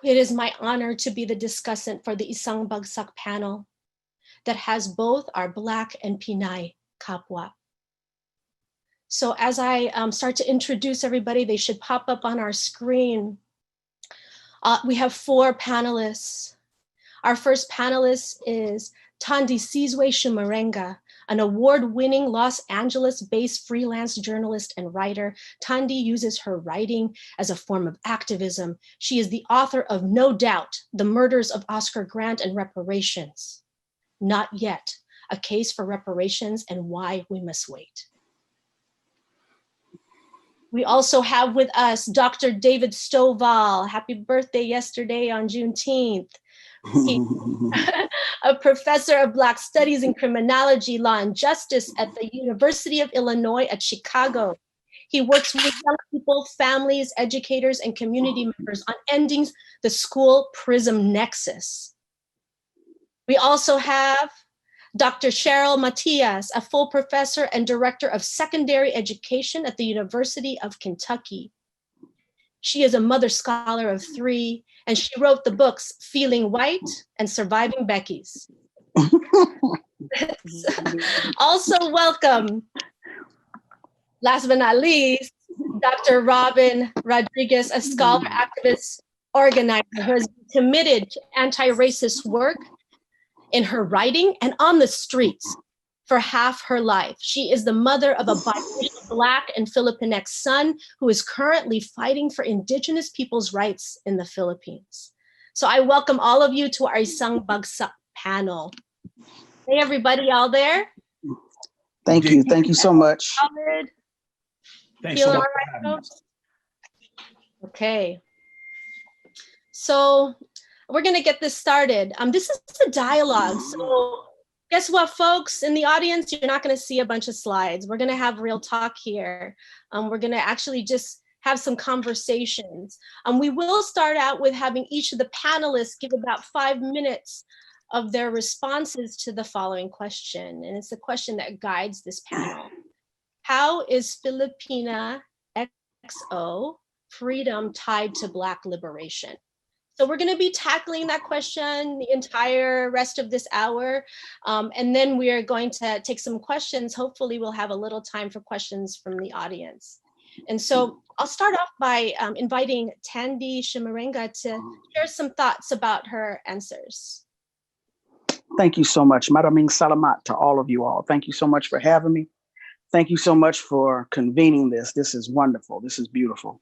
It is my honor to be the discussant for the Isang Bagsak panel that has both our Black and Pinay kapwa. So as I start to introduce everybody, they should pop up on our screen. We have 4 panelists. Our first panelist is Tandi Sizwe-Shumarenga, an award-winning Los Angeles-based freelance journalist and writer. Tandi uses her writing as a form of activism. She is the author of No Doubt, The Murders of Oscar Grant and Reparations. Not Yet, A Case for Reparations and Why We Must Wait. We also have with us Dr. David Stovall. Happy birthday yesterday on Juneteenth. He's a professor of Black Studies and Criminology, Law and Justice at the University of Illinois at Chicago. He works with young people, families, educators, and community members on ending the school PRISM nexus. We also have Dr. Cheryl Matias, a full professor and director of secondary education at the University of Kentucky. She is a mother scholar of 3, and she wrote the books Feeling White and Surviving Becky's. Also welcome, last but not least, Dr. Robin Rodriguez, a scholar, activist, organizer who has been committed to anti-racist work in her writing and on the streets for half her life. She is the mother of a biracial Black and Filipinx son who is currently fighting for Indigenous people's rights in the Philippines. So I welcome all of you to our Isang Bagsak panel. Hey, everybody out there. Thank you. Thank you so much. Thanks so much. Okay. So we're going to get this started. This is a dialogue. So guess what, folks? In the audience, you're not going to see a bunch of slides. We're going to have real talk here. We're going to actually just have some conversations. We will start out with having each of the panelists give about 5 minutes of their responses to the following question. And it's the question that guides this panel. How is Filipina XO freedom tied to Black liberation? So we're going to be tackling that question the entire rest of this hour. And then we are going to take some questions. Hopefully we'll have a little time for questions from the audience. And so I'll start off by inviting Tandi Shumarenga to share some thoughts about her answers. Thank you so much. Maraming salamat to all of you all. Thank you so much for having me. Thank you so much for convening this. This is wonderful. This is beautiful.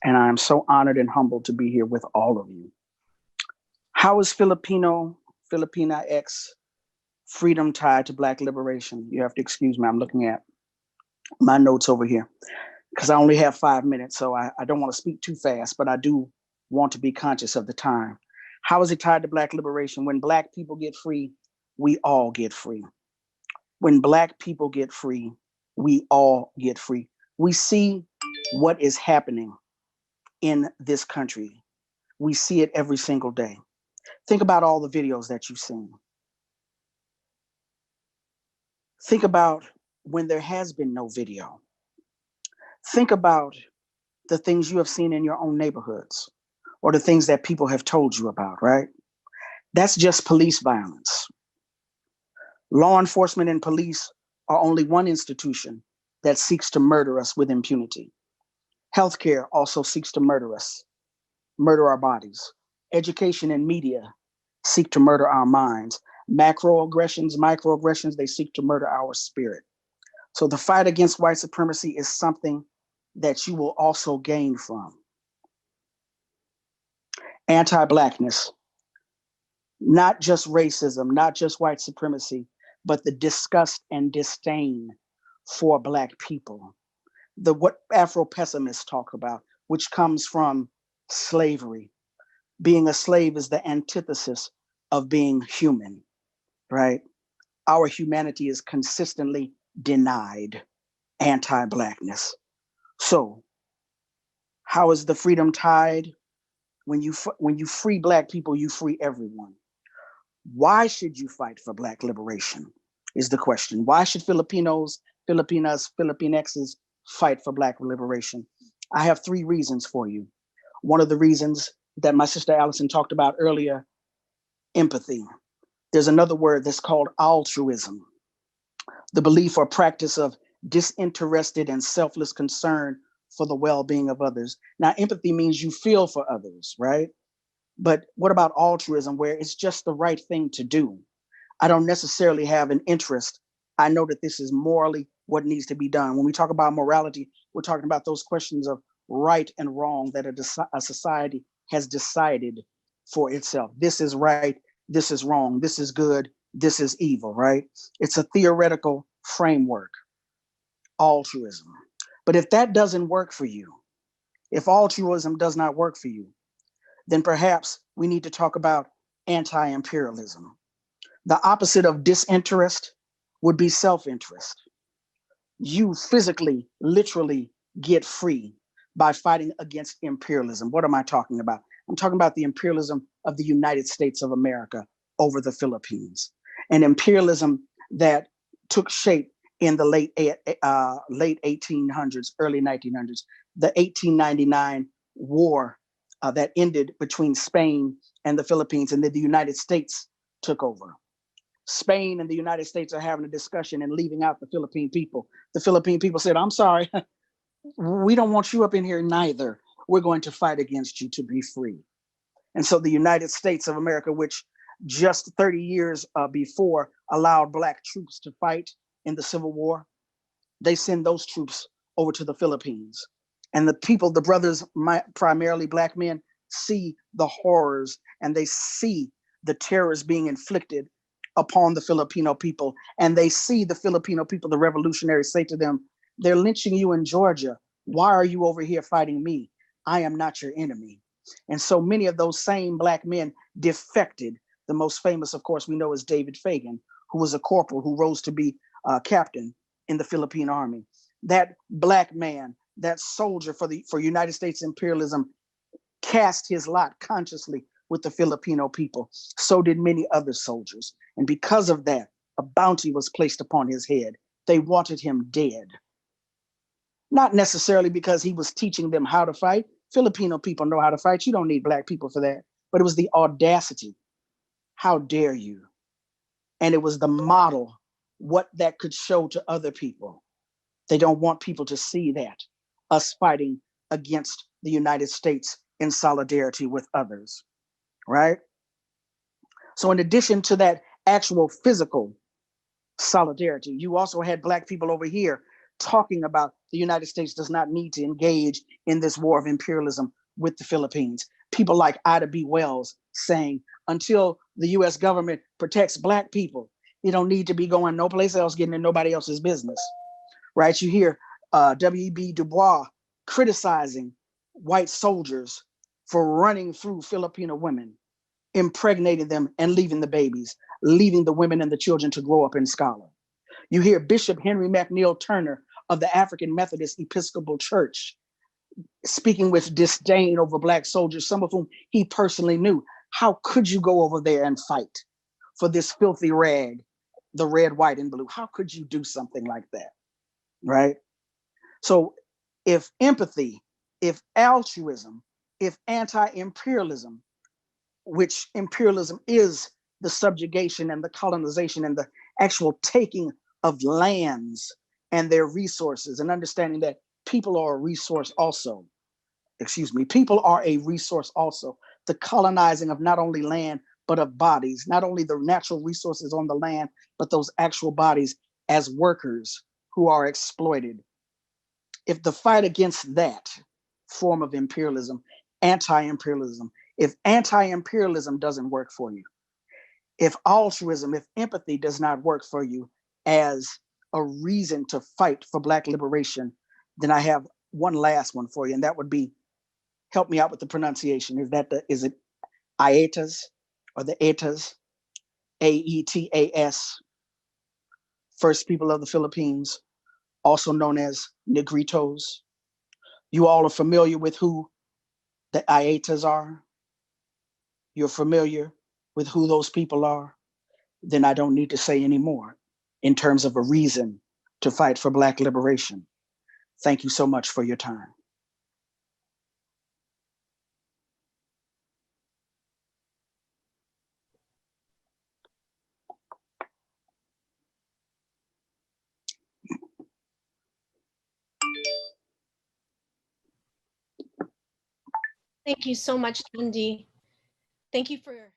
And I'm so honored and humbled to be here with all of you. How is Filipina X freedom tied to Black liberation? You have to excuse me. I'm looking at my notes over here because I only have 5 minutes. So I don't want to speak too fast, but I do want to be conscious of the time. How is it tied to Black liberation? When Black people get free, we all get free. When Black people get free, we all get free. We see what is happening in this country. We see it every single day. Think about all the videos that you've seen. Think about when there has been no video. Think about the things you have seen in your own neighborhoods or the things that people have told you about, right? That's just police violence. Law enforcement and police are only one institution that seeks to murder us with impunity. Healthcare also seeks to murder us, murder our bodies. Education and media seek to murder our minds. Macroaggressions, microaggressions, they seek to murder our spirit. So the fight against white supremacy is something that you will also gain from. Anti-Blackness, not just racism, not just white supremacy, but the disgust and disdain for Black people. What Afro-pessimists talk about, which comes from slavery. Being a slave is the antithesis of being human, right? Our humanity is consistently denied. Anti-Blackness. So how is the freedom tied? When you free Black people, you free everyone. Why should you fight for Black liberation is the question. Why should Filipinos, Filipinas, Filipinxs fight for Black liberation? I have 3 reasons for you. One of the reasons that my sister Allyson talked about earlier, empathy. There's another word that's called altruism, the belief or practice of disinterested and selfless concern for the well-being of others. Now, empathy means you feel for others, right? But what about altruism, where it's just the right thing to do? I don't necessarily have an interest. I know that this is morally what needs to be done. When we talk about morality, we're talking about those questions of right and wrong that a society has decided for itself. This is right, this is wrong, this is good, this is evil, right? It's a theoretical framework, altruism. But if that doesn't work for you, if altruism does not work for you, then perhaps we need to talk about anti-imperialism. The opposite of disinterest would be self-interest. You physically, literally get free by fighting against imperialism. What am I talking about? I'm talking about the imperialism of the United States of America over the Philippines, an imperialism that took shape in the late 1800s, early 1900s, the 1899 war that ended between Spain and the Philippines, and then the United States took over. Spain and the United States are having a discussion and leaving out the Philippine people. The Philippine people said, I'm sorry, we don't want you up in here neither. We're going to fight against you to be free. And so the United States of America, which just 30 years before allowed Black troops to fight in the Civil War, they send those troops over to the Philippines. And the people, the brothers, primarily Black men, see the horrors and they see the terrors being inflicted upon the Filipino people. And they see the Filipino people, the revolutionaries, say to them, they're lynching you in Georgia. Why are you over here fighting me? I am not your enemy. And so many of those same Black men defected. The most famous, of course, we know is David Fagan, who was a corporal who rose to be a captain in the Philippine Army. That Black man, that soldier for United States imperialism, cast his lot consciously with the Filipino people. So did many other soldiers. And because of that, a bounty was placed upon his head. They wanted him dead. Not necessarily because he was teaching them how to fight. Filipino people know how to fight. You don't need Black people for that. But it was the audacity. How dare you? And it was the model, what that could show to other people. They don't want people to see that, us fighting against the United States in solidarity with others, right? So in addition to that actual physical solidarity, you also had Black people over here talking about the United States does not need to engage in this war of imperialism with the Philippines. People like Ida B. Wells saying, until the US government protects Black people, you don't need to be going no place else, getting in nobody else's business, right? You hear W.E.B. Du Bois criticizing white soldiers for running through Filipino women, impregnating them and leaving the babies, leaving the women and the children to grow up in squalor. You hear Bishop Henry McNeil Turner of the African Methodist Episcopal Church speaking with disdain over Black soldiers, some of whom he personally knew. How could you go over there and fight for this filthy rag, the red, white, and blue? How could you do something like that, right? So if empathy, if altruism, if anti-imperialism, which imperialism is the subjugation and the colonization and the actual taking of lands and their resources, and understanding that people are a resource also. People are a resource also. The colonizing of not only land, but of bodies, not only the natural resources on the land, but those actual bodies as workers who are exploited. If the fight against that form of imperialism, anti-imperialism, if anti-imperialism doesn't work for you, if altruism, if empathy does not work for you as a reason to fight for Black liberation, then I have one last one for you, and that would be, help me out with the pronunciation. Is it Aetas or the Etas, Aetas, First People of the Philippines, also known as Negritos. You all are familiar with who the Aetas are? You're familiar with who those people are? Then I don't need to say any more in terms of a reason to fight for Black liberation. Thank you so much for your time. Thank you so much, Andy. Thank you for